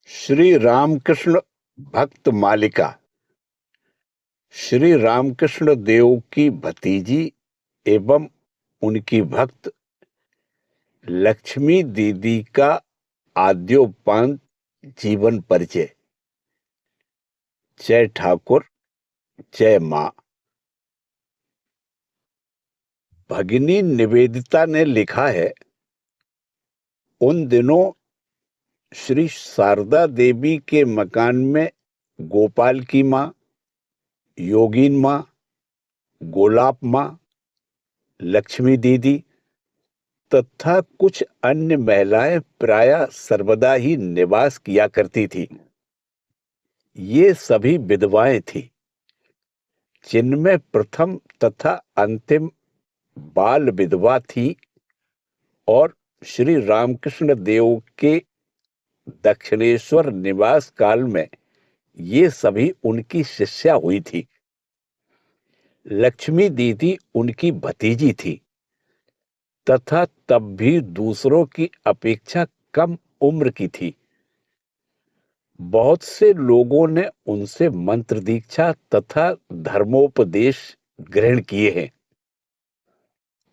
श्री रामकृष्ण भक्त मालिका श्री रामकृष्ण देव की भतीजी एवं उनकी भक्त लक्ष्मी दीदी का आद्योपांत जीवन परिचय। जय ठाकुर, जय मां। भगिनी निवेदिता ने लिखा है, उन दिनों श्री शारदा देवी के मकान में गोपाल की मां, योगीन मां, गोलाप मां, लक्ष्मी दीदी तथा कुछ अन्य महिलाएं प्रायः सर्वदा ही निवास किया करती थी। ये सभी विधवाएं थी, जिनमें प्रथम तथा अंतिम बाल विधवा थी और श्री रामकृष्ण देव के दक्षिणेश्वर निवास काल में ये सभी उनकी शिष्या हुई थी। लक्ष्मी दीदी उनकी भतीजी थी तथा तब भी दूसरों की अपेक्षा कम उम्र की थी। बहुत से लोगों ने उनसे मंत्र दीक्षा तथा धर्मोपदेश ग्रहण किए हैं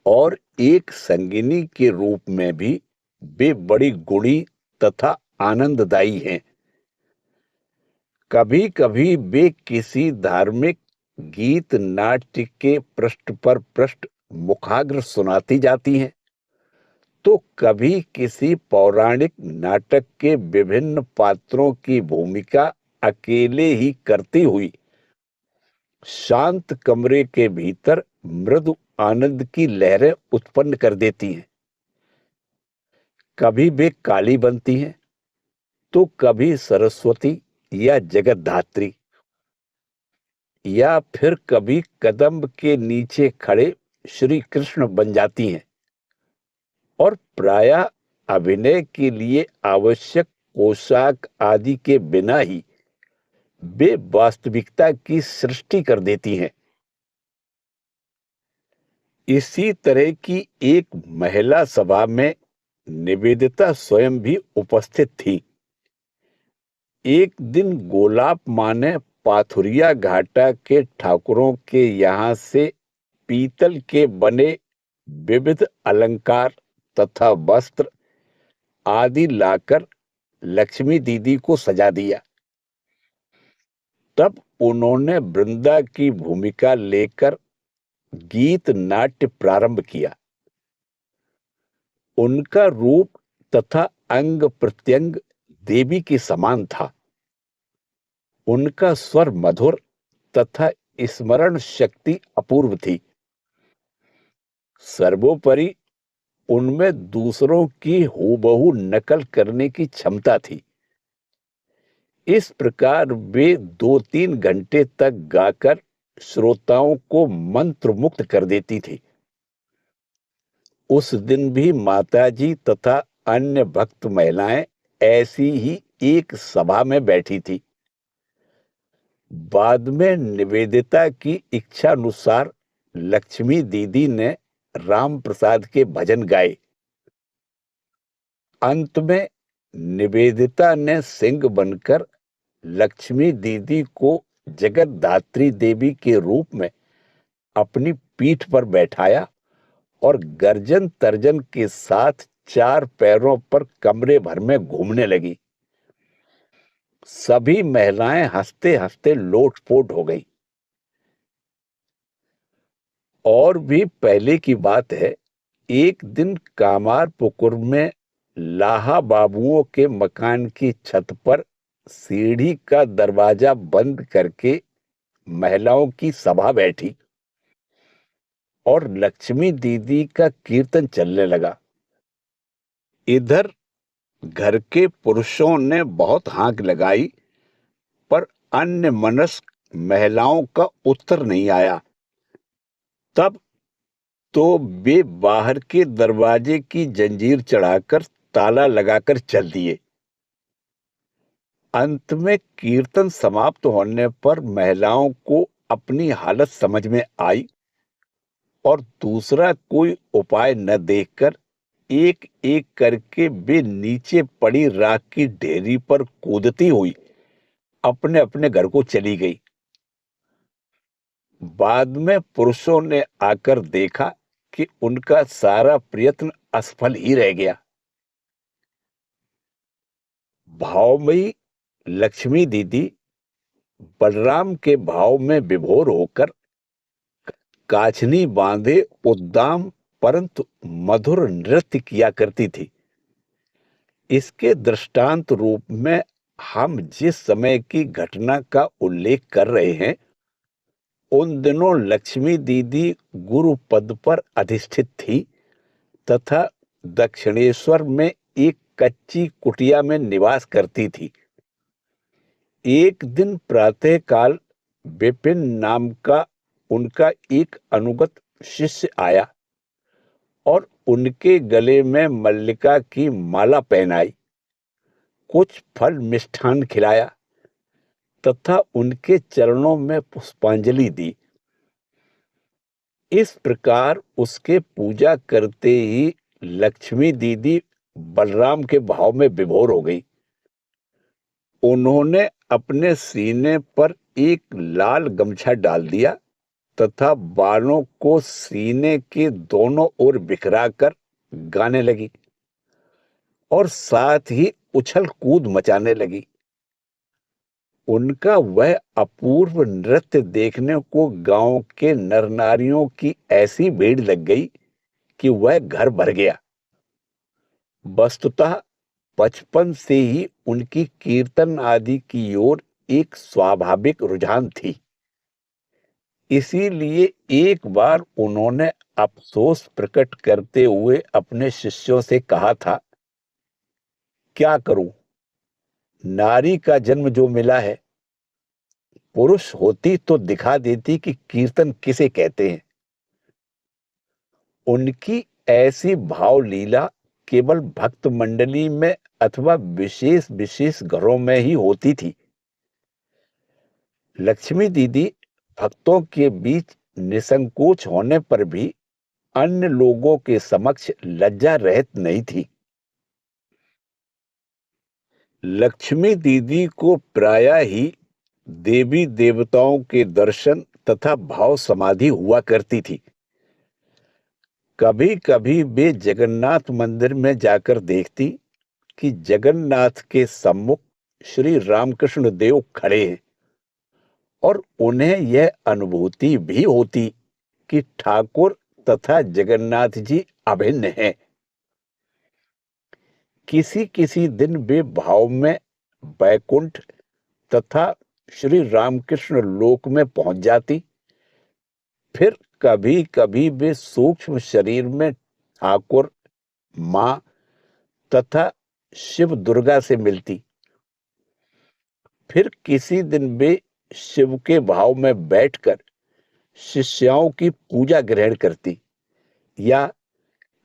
और एक संगिनी के रूप में भी वे बड़ी गुणी तथा आनंददायी हैं। कभी कभी वे किसी धार्मिक गीत नाट्य के पृष्ठ पर पृष्ठ मुखाग्र सुनाती जाती हैं, तो कभी किसी पौराणिक नाटक के विभिन्न पात्रों की भूमिका अकेले ही करती हुई शांत कमरे के भीतर मृदु आनंद की लहरें उत्पन्न कर देती हैं। कभी वे काली बनती हैं तो कभी सरस्वती या जगतधात्री, या फिर कभी कदम्ब के नीचे खड़े श्री कृष्ण बन जाती हैं और प्रायः अभिनय के लिए आवश्यक पोशाक आदि के बिना ही वे वास्तविकता की सृष्टि कर देती हैं। इसी तरह की एक महिला सभा में निवेदिता स्वयं भी उपस्थित थी। एक दिन गोलाप मां ने पाथुरिया घाटा के ठाकुरों के यहाँ से पीतल के बने विविध अलंकार तथा वस्त्र आदि लाकर लक्ष्मी दीदी को सजा दिया। तब उन्होंने वृंदा की भूमिका लेकर गीत नाट्य प्रारंभ किया। उनका रूप तथा अंग प्रत्यंग देवी के समान था। उनका स्वर मधुर तथा स्मरण शक्ति अपूर्व थी। सर्वोपरि उनमें दूसरों की हूबहू नकल करने की क्षमता थी। इस प्रकार वे 2-3 घंटे तक गाकर श्रोताओं को मंत्रमुग्ध कर देती थी। उस दिन भी माताजी तथा अन्य भक्त महिलाएं ऐसी ही एक सभा में बैठी थी। बाद में निवेदिता की इच्छानुसार लक्ष्मी दीदी ने राम प्रसाद के भजन गाए। अंत में निवेदिता ने सिंह बनकर लक्ष्मी दीदी को जगतधात्री देवी के रूप में अपनी पीठ पर बैठाया और गर्जन तर्जन के साथ 4 पैरों पर कमरे भर में घूमने लगी। सभी महिलाएं हंसते हंसते लोटपोट हो गई। और भी पहले की बात है, एक दिन कामारपुकुर में लाहा बाबुओं के मकान की छत पर सीढ़ी का दरवाजा बंद करके महिलाओं की सभा बैठी और लक्ष्मी दीदी का कीर्तन चलने लगा। इधर घर के पुरुषों ने बहुत हांक लगाई, पर अन्य मनस्क महिलाओं का उत्तर नहीं आया। तब तो वे बाहर के दरवाजे की जंजीर चढ़ाकर ताला लगाकर चल दिए। अंत में कीर्तन समाप्त होने पर महिलाओं को अपनी हालत समझ में आई और दूसरा कोई उपाय न देखकर एक एक करके वे नीचे पड़ी राख की ढेरी पर कूदती हुई अपने अपने घर को चली गई। बाद में पुरुषों ने आकर देखा कि उनका सारा प्रयत्न असफल ही रह गया। भावमयी लक्ष्मी दीदी बलराम के भाव में विभोर होकर काछनी बांधे उद्दाम परंतु मधुर नृत्य किया करती थी। इसके दृष्टांत रूप में हम जिस समय की घटना का उल्लेख कर रहे हैं, उन दिनों लक्ष्मी दीदी गुरु पद पर अधिष्ठित थी तथा दक्षिणेश्वर में एक कच्ची कुटिया में निवास करती थी। एक दिन प्रातःकाल विपिन नाम का उनका एक अनुगत शिष्य आया और उनके गले में मल्लिका की माला पहनाई, कुछ फल मिष्ठान खिलाया तथा उनके चरणों में पुष्पांजलि दी। इस प्रकार उसके पूजा करते ही लक्ष्मी दीदी बलराम के भाव में विभोर हो गई। उन्होंने अपने सीने पर एक लाल गमछा डाल दिया तथा बालों को सीने के दोनों ओर बिखराकर गाने लगी और साथ ही उछल कूद मचाने लगी। उनका वह अपूर्व नृत्य देखने को गांव के नर नारियों की ऐसी भीड़ लग गई कि वह घर भर गया। वस्तुतः बचपन से ही उनकी कीर्तन आदि की ओर एक स्वाभाविक रुझान थी। इसीलिए एक बार उन्होंने अफसोस प्रकट करते हुए अपने शिष्यों से कहा था, क्या करूं, नारी का जन्म जो मिला है, पुरुष होती तो दिखा देती कि कीर्तन किसे कहते हैं। उनकी ऐसी भाव लीला केवल भक्त मंडली में अथवा विशेष विशेष घरों में ही होती थी। लक्ष्मी दीदी भक्तों के बीच निसंकोच होने पर भी अन्य लोगों के समक्ष लज्जा रहित नहीं थी। लक्ष्मी दीदी को प्रायः ही देवी देवताओं के दर्शन तथा भाव समाधि हुआ करती थी। कभी कभी वे जगन्नाथ मंदिर में जाकर देखती कि जगन्नाथ के सम्मुख श्री रामकृष्ण देव खड़े हैं और उन्हें यह अनुभूति भी होती कि ठाकुर तथा जगन्नाथ जी अभिन्न हैं। किसी किसी दिन वे भाव में बैकुंठ तथा श्री रामकृष्ण लोक में पहुंच जाती। फिर कभी कभी वे सूक्ष्म शरीर में ठाकुर, मां तथा शिव दुर्गा से मिलती। फिर किसी दिन वे शिव के भाव में बैठकर शिष्याओं की पूजा ग्रहण करती या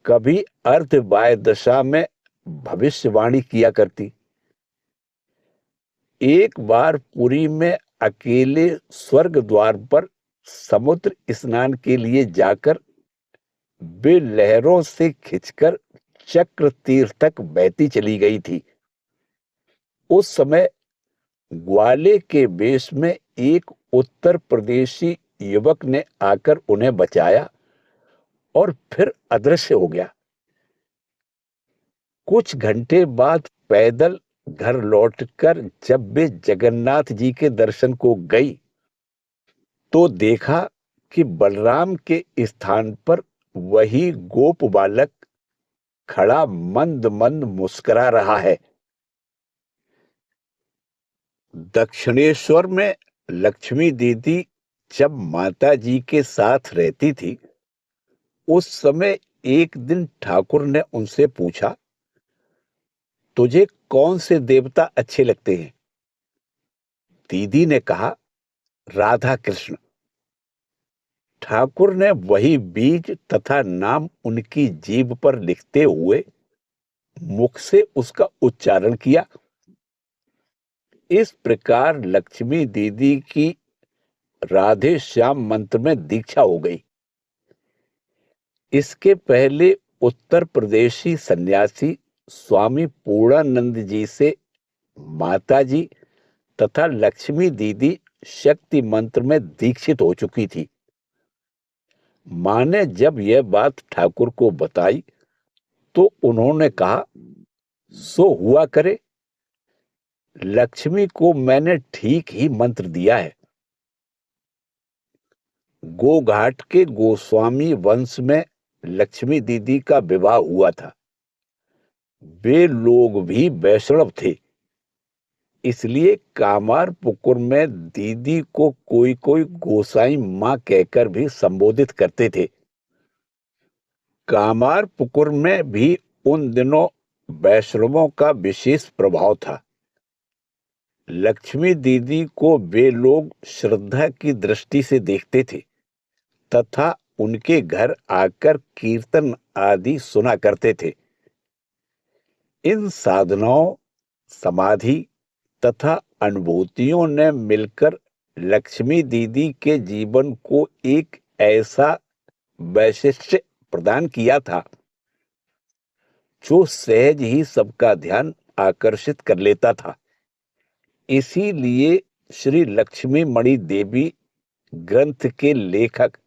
कभी अर्धबाह्य दशा में भविष्यवाणी किया करती। एक बार पुरी में अकेले स्वर्ग द्वार पर समुद्र स्नान के लिए जाकर वे लहरों से खिंचकर चक्र तीर्थ तक बहती चली गई थी। उस समय ग्वाले के वेश में एक उत्तर प्रदेशी युवक ने आकर उन्हें बचाया और फिर अदृश्य हो गया। कुछ घंटे बाद पैदल घर लौटकर जब वे जगन्नाथ जी के दर्शन को गई तो देखा कि बलराम के स्थान पर वही गोप बालक खड़ा मंद मंद मुस्कुरा रहा है। दक्षिणेश्वर में लक्ष्मी दीदी जब माता जी के साथ रहती थी, उस समय एक दिन ठाकुर ने उनसे पूछा, तुझे कौन से देवता अच्छे लगते हैं? दीदी ने कहा, राधा कृष्ण। ठाकुर ने वही बीज तथा नाम उनकी जीभ पर लिखते हुए मुख से उसका उच्चारण किया। इस प्रकार लक्ष्मी दीदी की राधे श्याम मंत्र में दीक्षा हो गई। इसके पहले उत्तर प्रदेशी सन्यासी स्वामी पूर्णानंद जी से माता जी तथा लक्ष्मी दीदी शक्ति मंत्र में दीक्षित हो चुकी थी। मां ने जब यह बात ठाकुर को बताई तो उन्होंने कहा, सो हुआ करे, लक्ष्मी को मैंने ठीक ही मंत्र दिया है। गोघाट के गोस्वामी वंश में लक्ष्मी दीदी का विवाह हुआ था। वे लोग भी वैष्णव थे, इसलिए कामार पुकुर में दीदी को कोई कोई गोसाई मां कहकर भी संबोधित करते थे। कामार पुकुर में भी उन दिनों वैष्णवों का विशेष प्रभाव था। लक्ष्मी दीदी को वे लोग श्रद्धा की दृष्टि से देखते थे तथा उनके घर आकर कीर्तन आदि सुना करते थे। इन साधनाओं, समाधि तथा अनुभूतियों ने मिलकर लक्ष्मी दीदी के जीवन को एक ऐसा वैशिष्ट्य प्रदान किया था जो सहज ही सबका ध्यान आकर्षित कर लेता था। इसीलिए श्री लक्ष्मी मणि देवी ग्रंथ के लेखक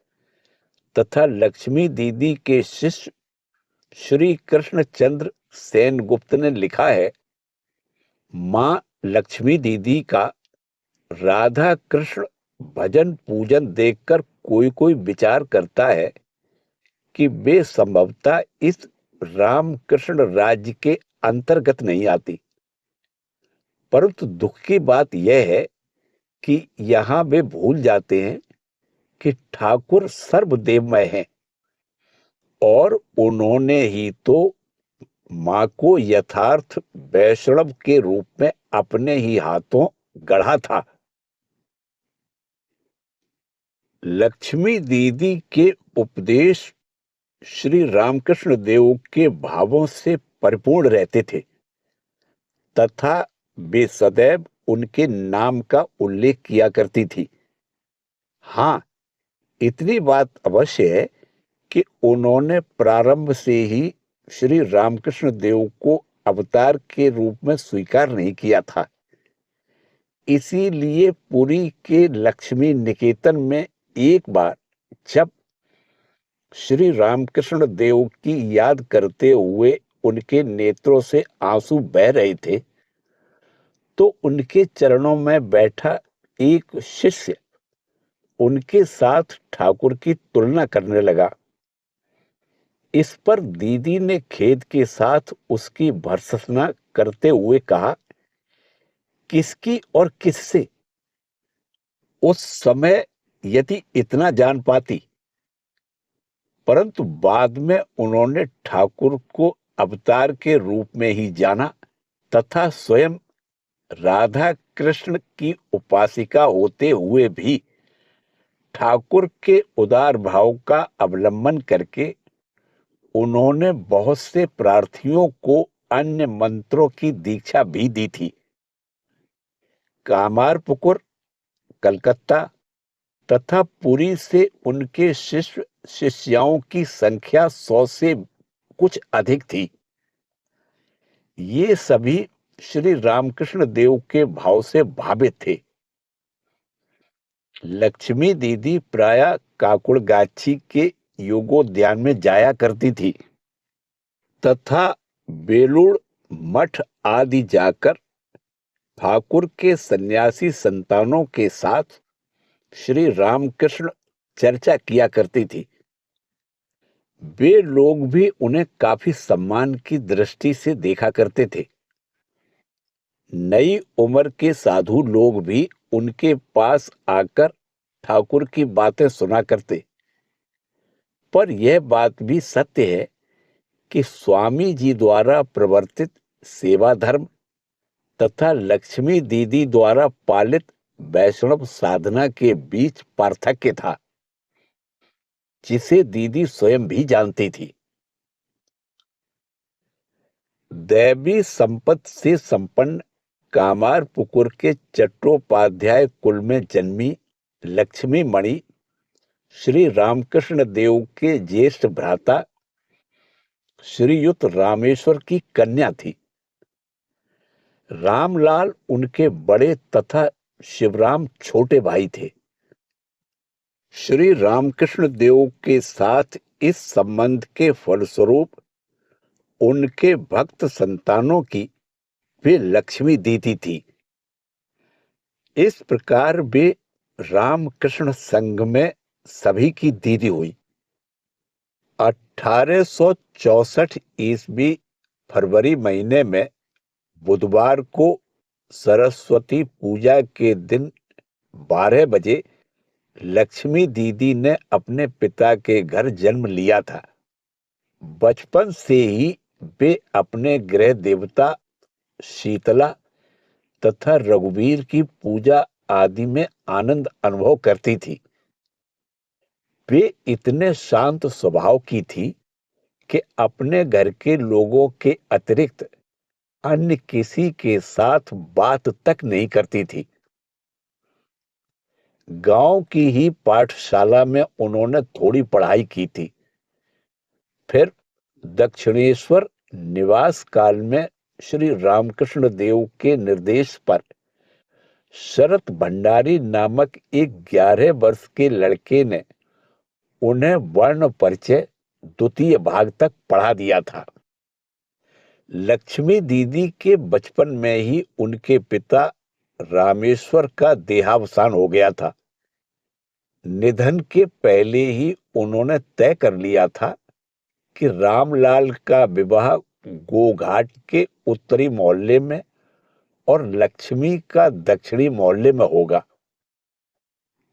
तथा लक्ष्मी दीदी के शिष्य श्री कृष्णचंद्र सेनगुप्त ने लिखा है, मां लक्ष्मी दीदी का राधा कृष्ण भजन पूजन देखकर कोई कोई विचार करता है कि वे संभवतः इस राम कृष्ण राज्य के अंतर्गत नहीं आती, परंतु दुख की बात यह है कि यहां वे भूल जाते हैं कि ठाकुर सर्वदेवमय हैं और उन्होंने ही तो मां को यथार्थ वैष्णव के रूप में अपने ही हाथों गढ़ा था। लक्ष्मी दीदी के उपदेश श्री रामकृष्ण देव के भावों से परिपूर्ण रहते थे तथा वे सदैव उनके नाम का उल्लेख किया करती थी। हां, इतनी बात अवश्य है कि उन्होंने प्रारंभ से ही श्री रामकृष्ण देव को अवतार के रूप में स्वीकार नहीं किया था। इसीलिए पुरी के लक्ष्मी निकेतन में एक बार जब श्री रामकृष्ण देव की याद करते हुए उनके नेत्रों से आंसू बह रहे थे तो उनके चरणों में बैठा एक शिष्य उनके साथ ठाकुर की तुलना करने लगा। इस पर दीदी ने खेद के साथ उसकी भर्त्सना करते हुए कहा, किसकी और किससे? उस समय यदि इतना जान पाती। परंतु बाद में उन्होंने ठाकुर को अवतार के रूप में ही जाना तथा स्वयं राधा कृष्ण की उपासिका होते हुए भी ठाकुर के उदार भाव का अवलंबन करके उन्होंने बहुत से प्रार्थियों को अन्य मंत्रों की दीक्षा भी दी थी। कामारपुकुर, कलकत्ता तथा पुरी से उनके शिष्य शिष्याओं की संख्या 100 से कुछ अधिक थी। ये सभी श्री रामकृष्ण देव के भाव से भावित थे। लक्ष्मी दीदी प्रायः काकुड़गाछी के योगोद्यान में जाया करती थी तथा बेलूड़ मठ आदि जाकर ठाकुर के सन्यासी संतानों के साथ श्री रामकृष्ण चर्चा किया करती थी। वे लोग भी उन्हें काफी सम्मान की दृष्टि से देखा करते थे। नई उम्र के साधु लोग भी उनके पास आकर ठाकुर की बातें सुना करते। पर यह बात भी सत्य है कि स्वामी जी द्वारा प्रवर्तित सेवा धर्म तथा लक्ष्मी दीदी द्वारा पालित वैष्णव साधना के बीच पार्थक्य था, जिसे दीदी स्वयं भी जानती थी। दैवी संपत्ति से संपन्न कामारपुकुर के चट्टोपाध्याय कुल में जन्मी लक्ष्मी मणि श्री रामकृष्ण देव के ज्येष्ठ भ्राता श्रीयुत रामेश्वर की कन्या थी। रामलाल उनके बड़े तथा शिवराम छोटे भाई थे। श्री रामकृष्ण देव के साथ इस संबंध के फलस्वरूप उनके भक्त संतानों की वे लक्ष्मी दीदी थी। इस प्रकार वे रामकृष्ण संघ में सभी की दीदी हुई। 1864 ईस्वी फरवरी महीने में बुधवार को सरस्वती पूजा के दिन 12 बजे लक्ष्मी दीदी ने अपने पिता के घर जन्म लिया था। बचपन से ही वे अपने गृह देवता शीतला तथा रघुवीर की पूजा आदि में आनंद अनुभव करती थी। वे इतने शांत स्वभाव की थी कि अपने घर के लोगों के अतिरिक्त अन्य किसी के साथ बात तक नहीं करती थी। गांव की ही पाठशाला में उन्होंने थोड़ी पढ़ाई की थी। फिर दक्षिणेश्वर निवास काल में श्री रामकृष्ण देव के निर्देश पर शरत भंडारी नामक एक 11 वर्ष के लड़के ने उन्हें वर्ण परिचय द्वितीय भाग तक पढ़ा दिया था। लक्ष्मी दीदी के बचपन में ही उनके पिता रामेश्वर का देहावसान हो गया था। निधन के पहले ही उन्होंने तय कर लिया था कि रामलाल का विवाह गोघाट के उत्तरी मोहल्ले में और लक्ष्मी का दक्षिणी मोहल्ले में होगा।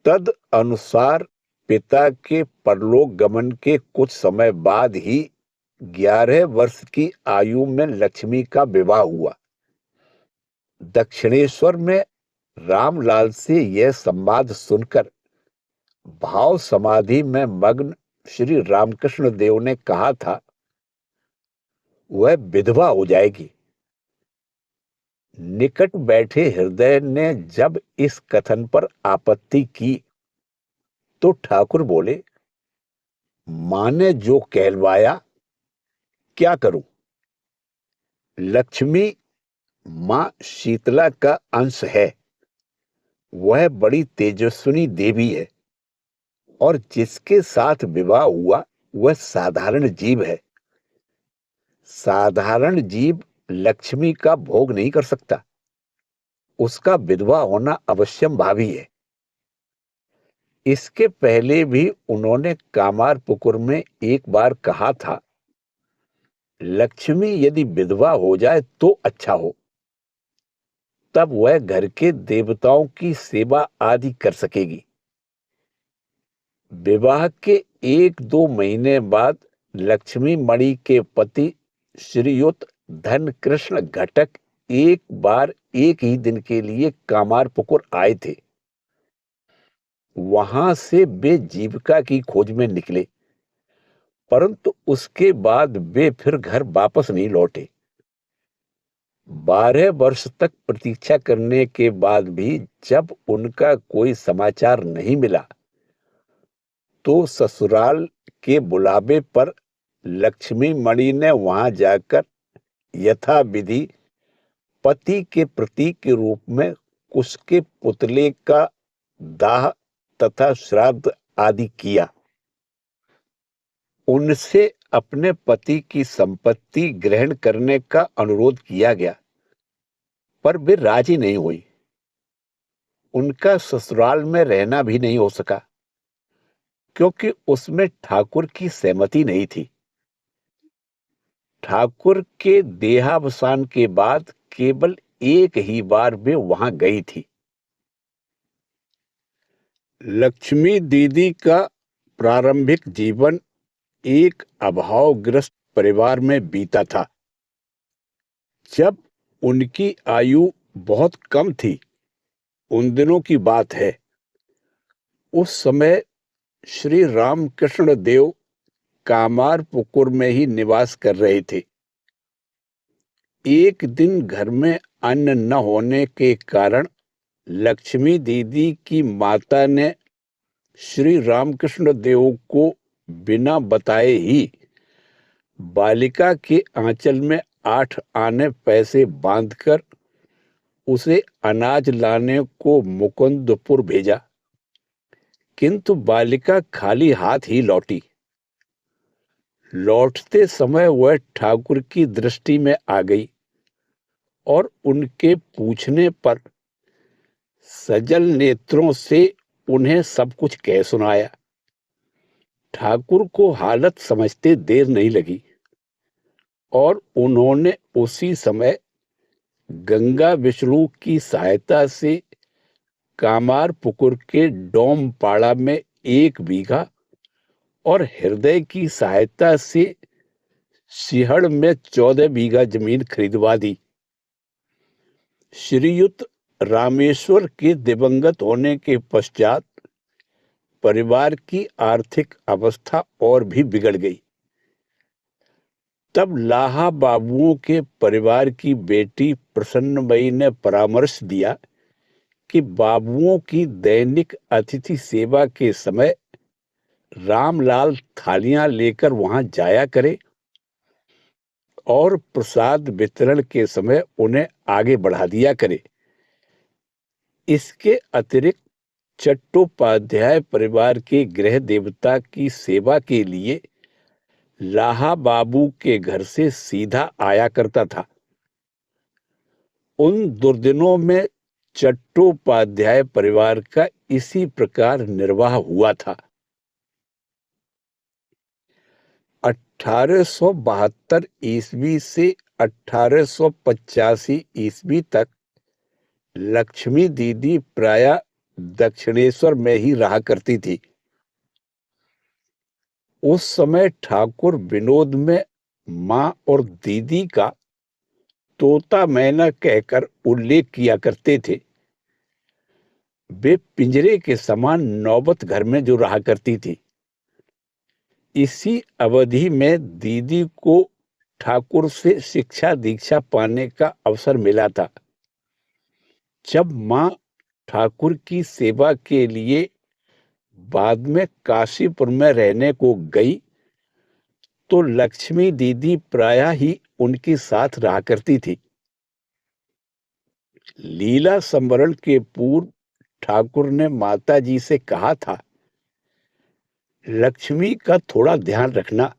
तद अनुसार पिता के परलोक गमन के कुछ समय बाद ही 11 वर्ष की आयु में लक्ष्मी का विवाह हुआ। दक्षिणेश्वर में रामलाल से यह संवाद सुनकर भाव समाधि में मग्न श्री रामकृष्ण देव ने कहा था, वह विधवा हो जाएगी। निकट बैठे हृदय ने जब इस कथन पर आपत्ति की तो ठाकुर बोले, मां ने जो कहलवाया क्या करूं। लक्ष्मी मां शीतला का अंश है। वह बड़ी तेजस्विनी देवी है और जिसके साथ विवाह हुआ वह साधारण जीव है। साधारण जीव लक्ष्मी का भोग नहीं कर सकता। उसका विधवा होना अवश्यंभावी है। इसके पहले भी उन्होंने कामारपुकुर में एक बार कहा था, लक्ष्मी यदि विधवा हो जाए तो अच्छा हो, तब वह घर के देवताओं की सेवा आदि कर सकेगी। विवाह के 1-2 महीने बाद लक्ष्मी मणि के पति श्रीयुत धनकृष्ण घटक एक बार एक ही दिन के लिए कामारपुकुर आए थे। वहां से वे जीविका की खोज में निकले, परंतु उसके बाद वे फिर घर वापस नहीं लौटे। 12 वर्ष तक प्रतीक्षा करने के बाद भी जब उनका कोई समाचार नहीं मिला तो ससुराल के बुलावे पर लक्ष्मी मणि ने वहां जाकर यथाविधि पति के प्रतीक के रूप में उसके पुतले का दाह तथा श्राद्ध आदि किया। उनसे अपने पति की संपत्ति ग्रहण करने का अनुरोध किया गया, पर वे राजी नहीं हुई। उनका ससुराल में रहना भी नहीं हो सका, क्योंकि उसमें ठाकुर की सहमति नहीं थी। ठाकुर के देहावसान के बाद केवल एक ही बार वे वहां गई थी। लक्ष्मी दीदी का प्रारंभिक जीवन एक अभावग्रस्त परिवार में बीता था। जब उनकी आयु बहुत कम थी, उन दिनों की बात है, उस समय श्री रामकृष्ण देव कामारपुकुर में ही निवास कर रहे थे। एक दिन घर में अन्न न होने के कारण लक्ष्मी दीदी की माता ने श्री रामकृष्ण देव को बिना बताए ही बालिका के आंचल में 8 आने पैसे बांधकर उसे अनाज लाने को मुकुंदपुर भेजा, किंतु बालिका खाली हाथ ही लौटी। लौटते समय वह ठाकुर की दृष्टि में आ गई और उनके पूछने पर सजल नेत्रों से उन्हें सब कुछ कह सुनाया। ठाकुर को हालत समझते देर नहीं लगी और उन्होंने उसी समय गंगा विष्णु की सहायता से कामार पुकुर के डोम पाड़ा में 1 बीघा और हृदय की सहायता से सिहड़ में 14 बीघा जमीन खरीदवा दी। श्रीयुत रामेश्वर के दिवंगत होने के पश्चात परिवार की आर्थिक अवस्था और भी बिगड़ गई। तब लाहा बाबुओं के परिवार की बेटी प्रसन्नमयी ने परामर्श दिया कि बाबुओं की दैनिक अतिथि सेवा के समय रामलाल थालियां लेकर वहां जाया करे और प्रसाद वितरण के समय उन्हें आगे बढ़ा दिया करे। इसके अतिरिक्त चट्टोपाध्याय परिवार के गृह देवता की सेवा के लिए लाहा बाबू के घर से सीधा आया करता था। उन दुर्दिनों में चट्टोपाध्याय परिवार का इसी प्रकार निर्वाह हुआ था। 1872 ईस्वी से 1885 ईस्वी तक लक्ष्मी दीदी प्रायः दक्षिणेश्वर में ही रहा करती थी। उस समय ठाकुर विनोद में माँ और दीदी का तोता मैना कहकर उल्लेख किया करते थे। वे पिंजरे के समान नौबत घर में जो रहा करती थी। इसी अवधि में दीदी को ठाकुर से शिक्षा दीक्षा पाने का अवसर मिला था। जब माँ ठाकुर की सेवा के लिए बाद में काशीपुर में रहने को गई तो लक्ष्मी दीदी प्रायः ही उनके साथ रहा करती थी। लीला संवरण के पूर्व ठाकुर ने माता जी से कहा था, लक्ष्मी का थोड़ा ध्यान रखना,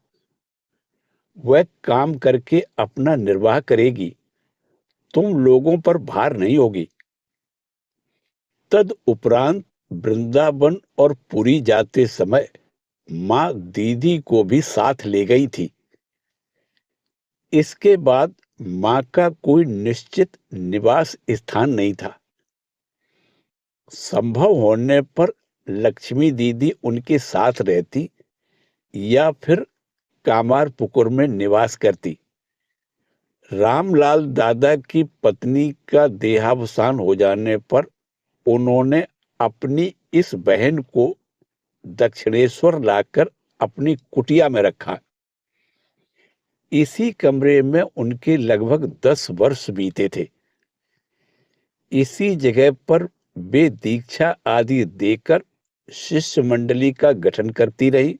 वह काम करके अपना निर्वाह करेगी, तुम लोगों पर भार नहीं होगी। तद उपरांत वृंदावन और पुरी जाते समय माँ दीदी को भी साथ ले गई थी। इसके बाद माँ का कोई निश्चित निवास स्थान नहीं था। संभव होने पर लक्ष्मी दीदी उनके साथ रहती या फिर कामार पुकुर में निवास करती। रामलाल दादा की पत्नी का देहावसान हो जाने पर उन्होंने अपनी इस बहन को दक्षिणेश्वर लाकर अपनी कुटिया में रखा। इसी कमरे में उनके लगभग 10 वर्ष बीते थे। इसी जगह पर वे दीक्षा आदि देकर शिष्य मंडली का गठन करती रही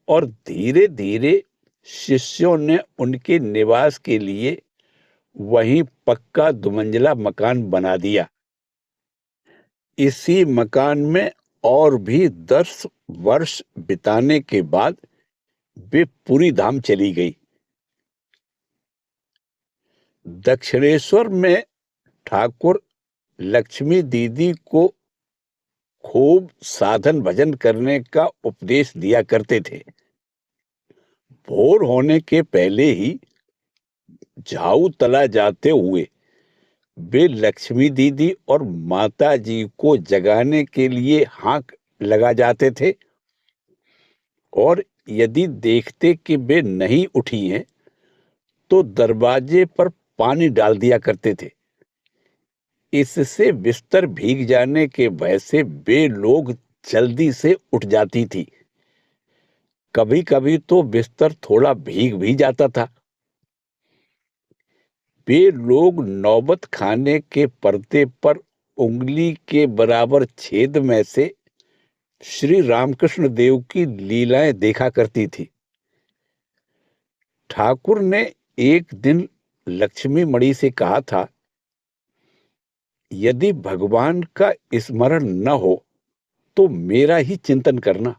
और धीरे धीरे शिष्यों ने उनके निवास के लिए वहीं पक्का दुमंजिला मकान बना दिया। इसी मकान में और भी 10 वर्ष बिताने के बाद वे पुरी धाम चली गई। दक्षिणेश्वर में ठाकुर लक्ष्मी दीदी को खूब साधन भजन करने का उपदेश दिया करते थे। भोर होने के पहले ही झाऊ तला जाते हुए वे लक्ष्मी दीदी और माता जी को जगाने के लिए हाक लगा जाते थे और यदि देखते कि वे नहीं उठी हैं तो दरवाजे पर पानी डाल दिया करते थे। इससे बिस्तर भीग जाने के भय से वे लोग जल्दी से उठ जाती थी। कभी कभी तो बिस्तर थोड़ा भीग भी जाता था। वे लोग नौबत खाने के पर्दे पर उंगली के बराबर छेद में से श्री रामकृष्ण देव की लीलाएं देखा करती थी। ठाकुर ने एक दिन लक्ष्मी मणि से कहा था, यदि भगवान का स्मरण न हो तो मेरा ही चिंतन करना,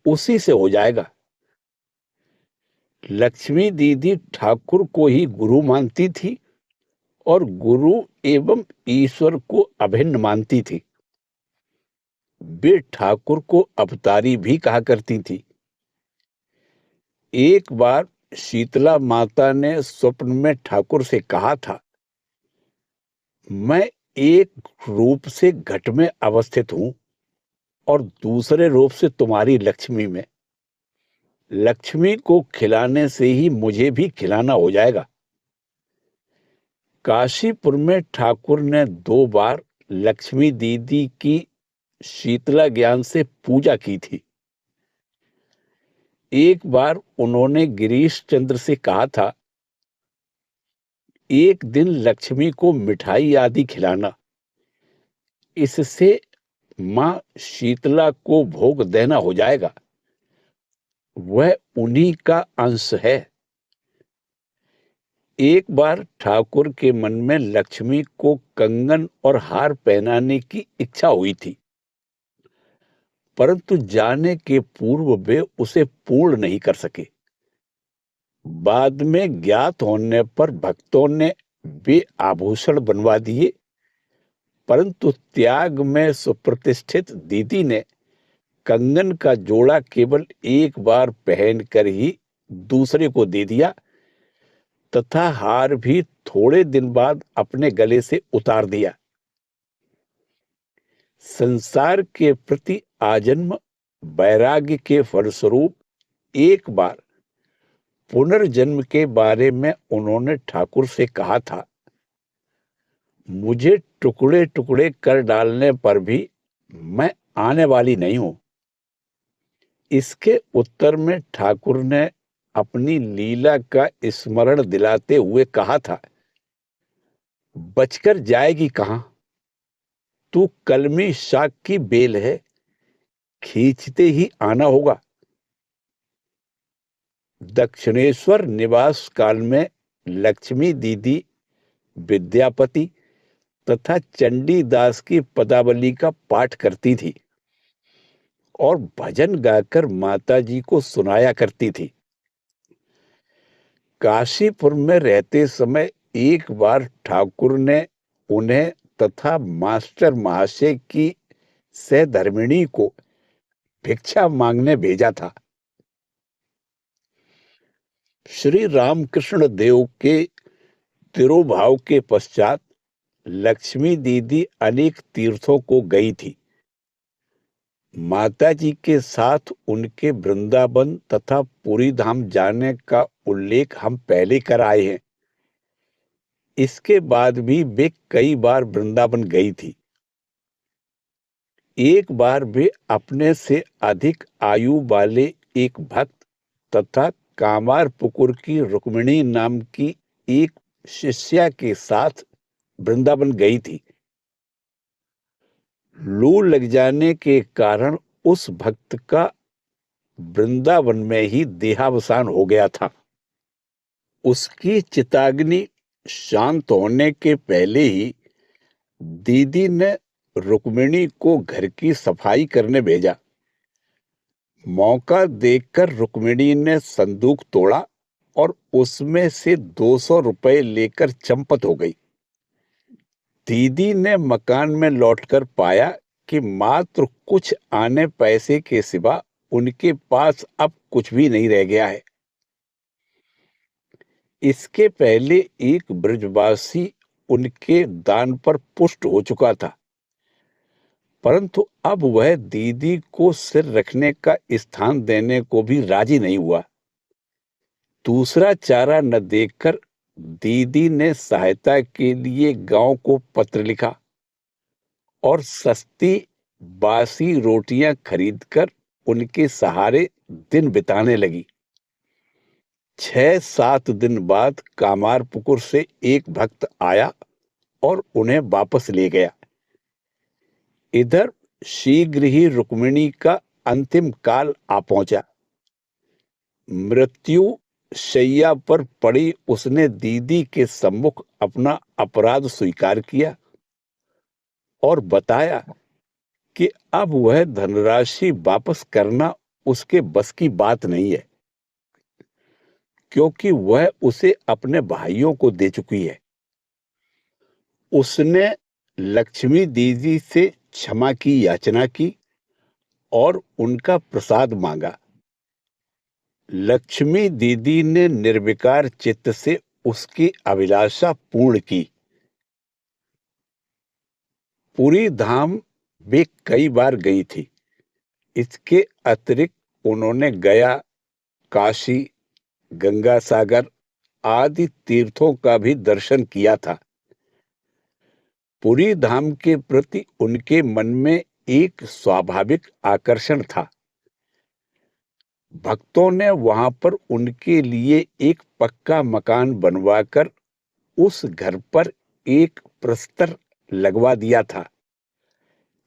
उसी से हो जाएगा। लक्ष्मी दीदी ठाकुर को ही गुरु मानती थी और गुरु एवं ईश्वर को अभिन्न मानती थी। वे ठाकुर को अवतारी भी कहा करती थी। एक बार शीतला माता ने स्वप्न में ठाकुर से कहा था, मैं एक रूप से घट में अवस्थित हूं और दूसरे रूप से तुम्हारी लक्ष्मी में। लक्ष्मी को खिलाने से ही मुझे भी खिलाना हो जाएगा। काशीपुर में ठाकुर ने 2 बार लक्ष्मी दीदी की शीतला ज्ञान से पूजा की थी। एक बार उन्होंने गिरीश चंद्र से कहा था, एक दिन लक्ष्मी को मिठाई आदि खिलाना, इससे मां शीतला को भोग देना हो जाएगा, वह उन्हीं का अंश है। एक बार ठाकुर के मन में लक्ष्मी को कंगन और हार पहनाने की इच्छा हुई थी, परंतु जाने के पूर्व वे उसे पूर्ण नहीं कर सके। बाद में ज्ञात होने पर भक्तों ने वे आभूषण बनवा दिए, परंतु त्याग में सुप्रतिष्ठित दीदी ने कंगन का जोड़ा केवल एक बार पहनकर ही दूसरे को दे दिया तथा हार भी थोड़े दिन बाद अपने गले से उतार दिया। संसार के प्रति आजन्म वैराग्य के फलस्वरूप एक बार पुनर्जन्म के बारे में उन्होंने ठाकुर से कहा था, मुझे टुकड़े टुकड़े कर डालने पर भी मैं आने वाली नहीं हूं। इसके उत्तर में ठाकुर ने अपनी लीला का स्मरण दिलाते हुए कहा था, बचकर जाएगी कहां, तू कलमी शाख की बेल है, खींचते ही आना होगा। दक्षिणेश्वर निवास काल में लक्ष्मी दीदी विद्यापति तथा चंडीदास की पदावली का पाठ करती थी और भजन गाकर माताजी को सुनाया करती थी। काशीपुर में रहते समय एक बार ठाकुर ने उन्हें तथा मास्टर महाशय की सहधर्मिणी को भिक्षा मांगने भेजा था। श्री रामकृष्ण देव के तिरोभाव के पश्चात लक्ष्मी दीदी अनेक तीर्थों को गई थी। माताजी के साथ उनके वृंदावन तथा पुरी धाम जाने का उल्लेख हम पहले कर आए हैं। इसके बाद भी वे कई बार वृंदावन गई थी। एक बार वे अपने से अधिक आयु वाले एक भक्त तथा कामारपुकुर की रुक्मिणी नाम की एक शिष्या के साथ वृंदावन गई थी। लू लग जाने के कारण उस भक्त का वृंदावन में ही देहावसान हो गया था। उसकी चिताग्नि शांत होने के पहले ही दीदी ने रुक्मिणी को घर की सफाई करने भेजा। मौका देखकर रुक्मिणी ने संदूक तोड़ा और उसमें से 200 रुपए लेकर चंपत हो गई। दीदी ने मकान में लौटकर पाया कि मात्र कुछ आने पैसे के सिवा उनके पास अब कुछ भी नहीं रह गया है। इसके पहले एक ब्रजवासी उनके दान पर पुष्ट हो चुका था, परंतु अब वह दीदी को सिर रखने का स्थान देने को भी राजी नहीं हुआ। दूसरा चारा न देखकर दीदी ने सहायता के लिए गांव को पत्र लिखा और सस्ती बासी रोटियां खरीदकर उनके सहारे दिन बिताने लगी। 6-7 दिन बाद कामारपुकुर से एक भक्त आया और उन्हें वापस ले गया। इधर शीघ्र ही रुक्मिणी का अंतिम काल आ पहुंचा। मृत्यु शैया पर पड़ी उसने दीदी के सम्मुख अपना अपराध स्वीकार किया और बताया कि अब वह धनराशि वापस करना उसके बस की बात नहीं है, क्योंकि वह उसे अपने भाइयों को दे चुकी है। उसने लक्ष्मी दीदी से क्षमा की याचना की और उनका प्रसाद मांगा। लक्ष्मी दीदी ने निर्विकार चित्त से उसकी अभिलाषा पूर्ण की। पूरी धाम वे कई बार गई थी। इसके अतिरिक्त उन्होंने गया, काशी, गंगा सागर आदि तीर्थों का भी दर्शन किया था। पूरी धाम के प्रति उनके मन में एक स्वाभाविक आकर्षण था। भक्तों ने वहां पर उनके लिए एक पक्का मकान बनवाकर उस घर पर एक प्रस्तर लगवा दिया था,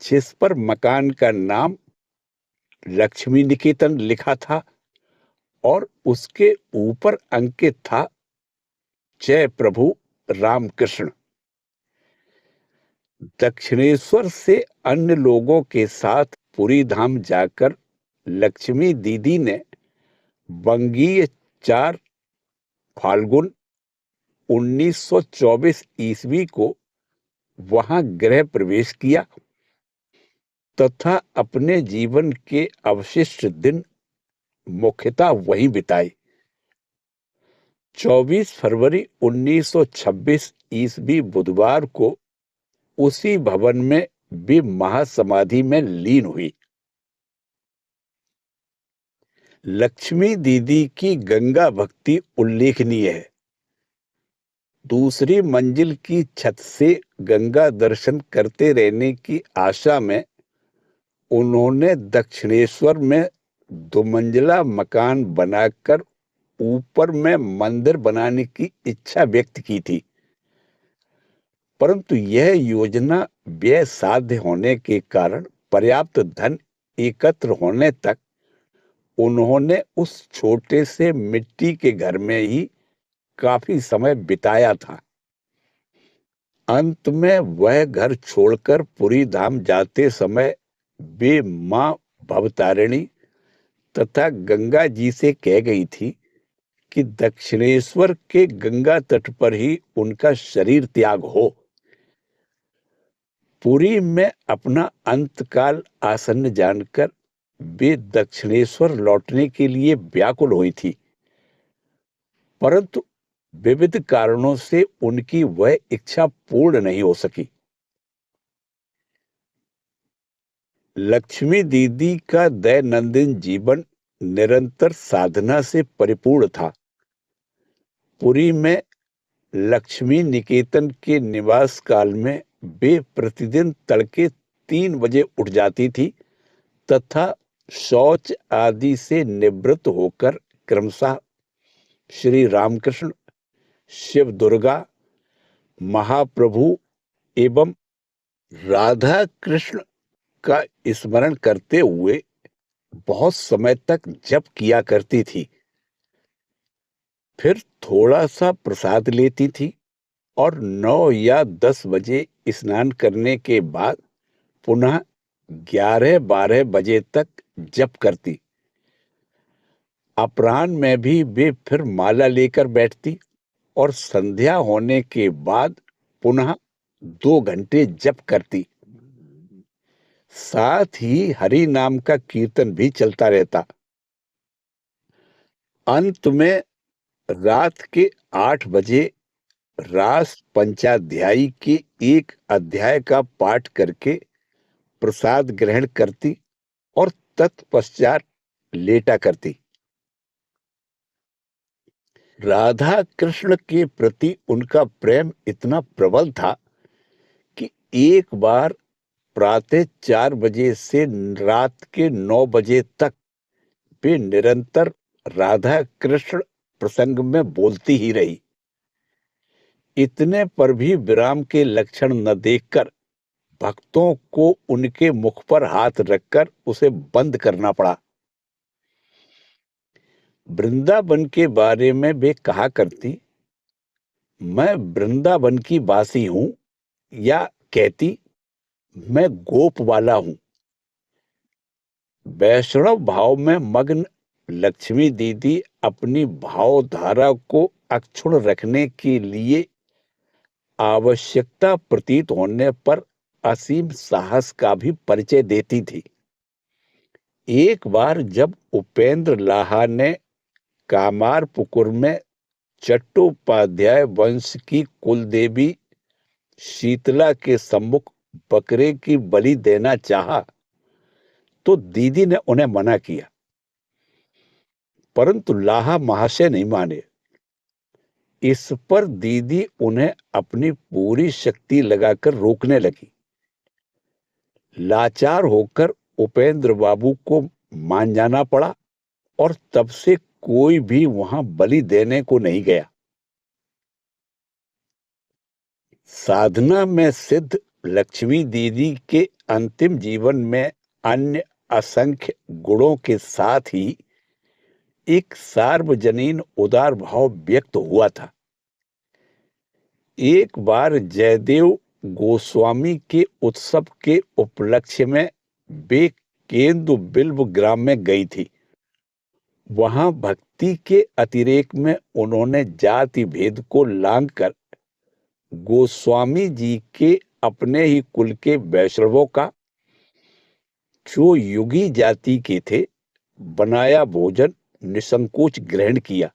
जिस पर मकान का नाम लक्ष्मी निकेतन लिखा था और उसके ऊपर अंकित था जय प्रभु रामकृष्ण। दक्षिणेश्वर से अन्य लोगों के साथ पुरी धाम जाकर लक्ष्मी दीदी ने बंगीय 4 फाल्गुन 1924 ईस्वी को वहां गृह प्रवेश किया तथा अपने जीवन के अवशिष्ट दिन मुख्यतः वहीं बिताए। 24 फरवरी 1926 ईस्वी बुधवार को उसी भवन में वे महासमाधि में लीन हुई। लक्ष्मी दीदी की गंगा भक्ति उल्लेखनीय है। दूसरी मंजिल की छत से गंगा दर्शन करते रहने की आशा में उन्होंने दक्षिणेश्वर में 2 मंजिला मकान बनाकर ऊपर में मंदिर बनाने की इच्छा व्यक्त की थी, परंतु यह योजना व्यय साध्य होने के कारण पर्याप्त धन एकत्र होने तक उन्होंने उस छोटे से मिट्टी के घर में ही काफी समय बिताया था। अंत में वह घर छोड़कर पुरी धाम जाते समय वे मां भवतारिणी तथा गंगा जी से कह गई थी कि दक्षिणेश्वर के गंगा तट पर ही उनका शरीर त्याग हो। पुरी में अपना अंतकाल आसन्न जानकर वे दक्षिणेश्वर लौटने के लिए व्याकुल हुई थी, परंतु विविध कारणों से उनकी वह इच्छा पूर्ण नहीं हो सकी। लक्ष्मी दीदी का दैनंदिन जीवन निरंतर साधना से परिपूर्ण था। पुरी में लक्ष्मी निकेतन के निवास काल में वे प्रतिदिन तड़के 3 बजे उठ जाती थी तथा शौच आदि से निवृत्त होकर क्रमशः श्री रामकृष्ण, शिव दुर्गा, महाप्रभु एवं राधा कृष्ण का स्मरण करते हुए बहुत समय तक जप किया करती थी। फिर थोड़ा सा प्रसाद लेती थी और 9 या 10 बजे स्नान करने के बाद पुनः 11-12 बजे तक जप करती। अपराह्न में भी वे फिर माला लेकर बैठती और संध्या होने के बाद पुनः 2 घंटे जप करती। साथ ही हरि नाम का कीर्तन भी चलता रहता। अंत में रात के 8 बजे रास पंचाध्यायी के एक अध्याय का पाठ करके प्रसाद ग्रहण करती और तत्पश्चात लेटा करती। राधा कृष्ण के प्रति उनका प्रेम इतना प्रबल था कि एक बार प्रातः 4 बजे से रात के 9 बजे तक वे निरंतर राधा कृष्ण प्रसंग में बोलती ही रही। इतने पर भी विराम के लक्षण न देखकर भक्तों को उनके मुख पर हाथ रखकर उसे बंद करना पड़ा। वृंदावन के बारे में वे कहा करती, मैं वृंदावन की वासी हूं, या कहती, मैं गोप वाला हूं। वैष्णव भाव में मग्न लक्ष्मी दीदी अपनी भावधारा को अक्षुण्ण रखने के लिए आवश्यकता प्रतीत होने पर असीम साहस का भी परिचय देती थी। एक बार जब उपेंद्र लाहा ने कामारपुकुर में चट्टोपाध्याय वंश की कुलदेवी शीतला के सम्मुख बकरे की बलि देना चाहा, तो दीदी ने उन्हें मना किया, परंतु लाहा महाशय नहीं माने। इस पर दीदी उन्हें अपनी पूरी शक्ति लगाकर रोकने लगी। लाचार होकर उपेंद्र बाबू को मान जाना पड़ा और तब से कोई भी वहां बलि देने को नहीं गया। साधना में सिद्ध लक्ष्मी दीदी के अंतिम जीवन में अन्य असंख्य गुणों के साथ ही एक सार्वजनीन उदार भाव व्यक्त हुआ था। एक बार जयदेव गोस्वामी के उत्सव के उपलक्ष्य में वे केंदु बिल्व ग्राम में गई थी। वहां भक्ति के अतिरेक में उन्होंने जाति भेद को लांघकर गोस्वामी जी के अपने ही कुल के वैष्णवों का, जो युगी जाति के थे, बनाया भोजन निसंकोच ग्रहण किया।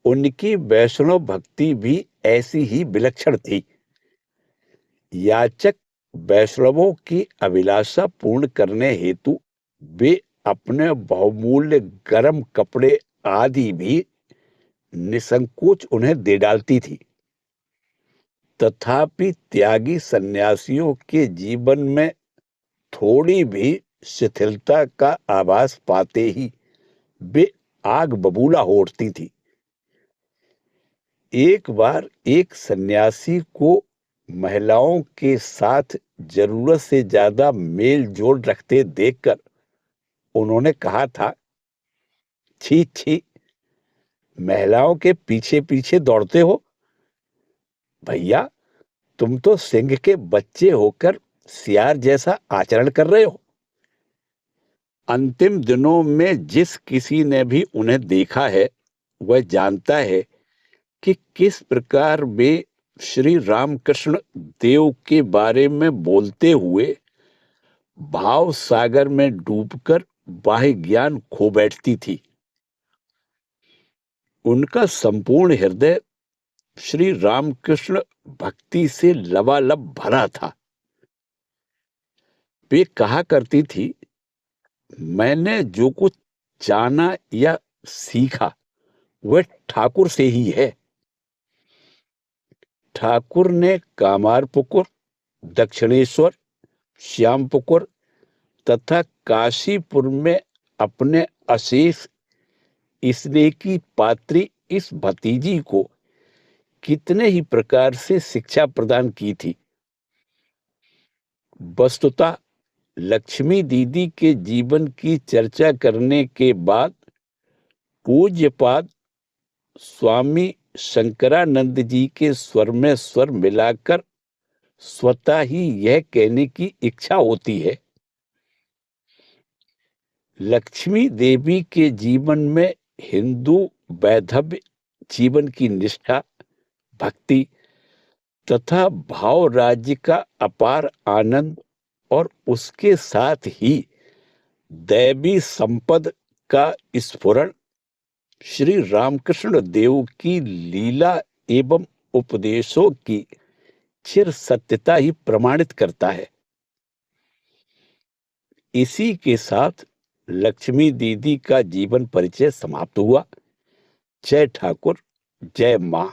उनकी वैष्णव भक्ति भी ऐसी ही विलक्षण थी। याचक वैष्णवों की अभिलाषा पूर्ण करने हेतु वे अपने बहुमूल्य गर्म कपड़े आदि भी निसंकोच उन्हें दे डालती थी। तथापि त्यागी सन्यासियों के जीवन में थोड़ी भी शिथिलता का आभास पाते ही वे आग बबूला हो उठती थी। एक बार एक सन्यासी को महिलाओं के साथ जरूरत से ज्यादा मेल जोल रखते देखकर उन्होंने कहा था, छी छी, महिलाओं के पीछे पीछे दौड़ते हो। भैया, तुम तो सिंह के बच्चे होकर सियार जैसा आचरण कर रहे हो। अंतिम दिनों में जिस किसी ने भी उन्हें देखा है, वह जानता है कि किस प्रकार वे श्री रामकृष्ण देव के बारे में बोलते हुए भाव सागर में डूबकर बाह्य ज्ञान खो बैठती थी। उनका संपूर्ण हृदय श्री रामकृष्ण भक्ति से लबालब भरा था। वे कहा करती थी, मैंने जो कुछ जाना या सीखा वह ठाकुर से ही है। ठाकुर ने कामारपुकुर, दक्षिणेश्वर, श्यामपुकुर तथा काशीपुर में अपने अशेष स्नेह की पात्री इस भतीजी को कितने ही प्रकार से शिक्षा प्रदान की थी। वस्तुतः लक्ष्मी दीदी के जीवन की चर्चा करने के बाद पूज्यपाद स्वामी शंकरानंद जी के स्वर में स्वर मिलाकर स्वतः ही यह कहने की इच्छा होती है, लक्ष्मी देवी के जीवन में हिंदू वैधव्य जीवन की निष्ठा, भक्ति तथा भाव राज्य का अपार आनंद और उसके साथ ही दैवी संपद का स्फुरण श्री रामकृष्ण देव की लीला एवं उपदेशों की चिर सत्यता ही प्रमाणित करता है। इसी के साथ लक्ष्मी दीदी का जीवन परिचय समाप्त हुआ। जय ठाकुर, जय मां।